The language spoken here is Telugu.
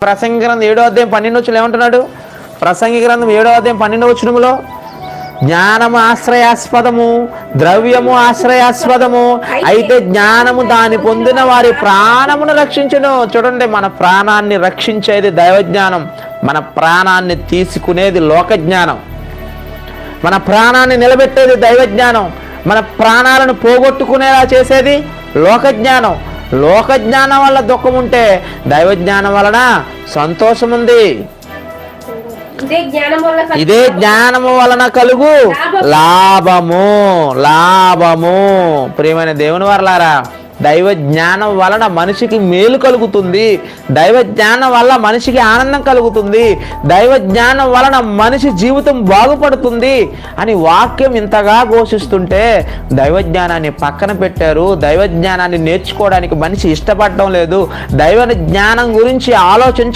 ప్రసంగి గ్రంథం 7వ అధ్యాయం 12 ఏమంటున్నాడు? ప్రసంగి గ్రంథం 7వ అధ్యాయం 12 జ్ఞానము ఆశ్రయాస్పదము, ద్రవ్యము ఆశ్రయాస్పదము, అయితే జ్ఞానము దాని పొందిన వారి ప్రాణమును రక్షించును. చూడండి, మన ప్రాణాన్ని రక్షించేది దైవజ్ఞానం, మన ప్రాణాన్ని తీసుకునేది లోకజ్ఞానం. మన ప్రాణాన్ని నిలబెట్టేది దైవజ్ఞానం, మన ప్రాణాలను పోగొట్టుకునేలా చేసేది లోకజ్ఞానం. లోకజ్ఞానం వల్ల దుఃఖం ఉంటే దైవజ్ఞానం వలన సంతోషం ఉంది. ఇదే జ్ఞానము వలన కలుగు లాభము. ప్రియమైన దేవుని వారలారా, దైవ జ్ఞానం వలన మనిషికి మేలు కలుగుతుంది, దైవ జ్ఞానం వల్ల మనిషికి ఆనందం కలుగుతుంది, దైవ జ్ఞానం వలన మనిషి జీవితం బాగుపడుతుంది అని వాక్యం ఇంతగా ఘోషిస్తుంటే దైవ జ్ఞానాన్ని పక్కన పెట్టారు. దైవ జ్ఞానాన్ని నేర్చుకోవడానికి మనిషి ఇష్టపడడం లేదు. దైవ జ్ఞానం గురించి